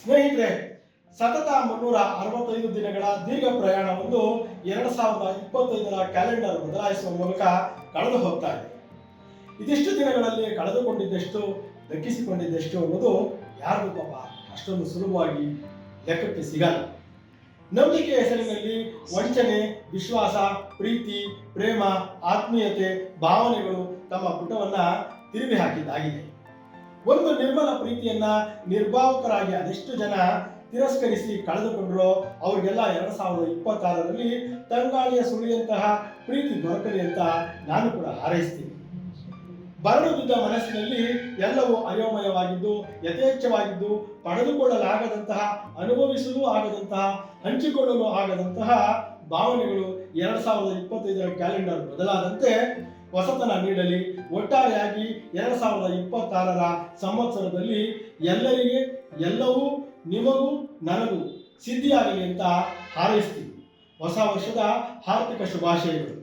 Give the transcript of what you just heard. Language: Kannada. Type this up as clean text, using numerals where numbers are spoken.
ಸ್ನೇಹಿತರೆ, ಸತತ 365 ದಿನಗಳ ದೀರ್ಘ ಪ್ರಯಾಣವೊಂದು 2025ರ ಕ್ಯಾಲೆಂಡರ್ ಬದಲಾಯಿಸುವ ಮೂಲಕ ಕಳೆದು ಹೋಗ್ತಾ ಇದೆ. ಇದಿಷ್ಟು ದಿನಗಳಲ್ಲಿ ಕಳೆದುಕೊಂಡಿದ್ದೆಷ್ಟು, ದಕ್ಕಿಸಿಕೊಂಡಿದ್ದೆಷ್ಟು ಅನ್ನೋದು ಯಾರಿಗೂ ಪಾಪ ಅಷ್ಟೊಂದು ಸುಲಭವಾಗಿ ಲೆಕ್ಕಕ್ಕೆ ಸಿಗಲ್ಲ. ನಂಬಿಕೆ ಹೆಸರಿನಲ್ಲಿ ವಂಚನೆ, ವಿಶ್ವಾಸ, ಪ್ರೀತಿ, ಪ್ರೇಮ, ಆತ್ಮೀಯತೆ, ಭಾವನೆಗಳು ತಮ್ಮ ಪುಟವನ್ನ ತಿರುವಿ ಹಾಕಿದ್ದಾಗಿದೆ. ಒಂದು ನಿರ್ಮಲ ಪ್ರೀತಿಯನ್ನ ನಿರ್ಭಾವಕರಾಗಿ ಅದೆಷ್ಟು ಜನ ತಿರಸ್ಕರಿಸಿ ಕಳೆದುಕೊಂಡ್ರೋ ಅವ್ರಿಗೆಲ್ಲ 2026ರಲ್ಲಿ ತಂಗಾಳಿಯ ಸುಳಿಯಂತಹ ಪ್ರೀತಿ ದೊರಕಲಿ ಅಂತ ನಾನು ಕೂಡ ಹಾರೈಸ್ತೀನಿ. ಬರಡು ಬಿದ್ದ ಮನಸ್ಸಿನಲ್ಲಿ ಎಲ್ಲವೂ ಅಯೋಮಯವಾಗಿದ್ದು, ಯಥೇಚ್ಛವಾಗಿದ್ದು, ಪಡೆದುಕೊಳ್ಳಲಾಗದಂತಹ, ಅನುಭವಿಸಲು ಆಗದಂತಹ, ಹಂಚಿಕೊಳ್ಳಲು ಆಗದಂತಹ ಭಾವನೆಗಳು 2025ರ ಕ್ಯಾಲೆಂಡರ್ ಬದಲಾದಂತೆ ಹೊಸತನ ನೀಡಲಿ. ಒಟ್ಟಾರೆಯಾಗಿ 2026ರ ಸಂವತ್ಸರದಲ್ಲಿ ಎಲ್ಲರಿಗೆ, ಎಲ್ಲವೂ, ನಿಮಗೂ ನನಗೂ ಸಿದ್ಧಿಯಾಗಲಿ ಅಂತ ಹಾರೈಸ್ತೀವಿ. ಹೊಸ ವರ್ಷದ ಹಾರ್ದಿಕ ಶುಭಾಶಯಗಳು.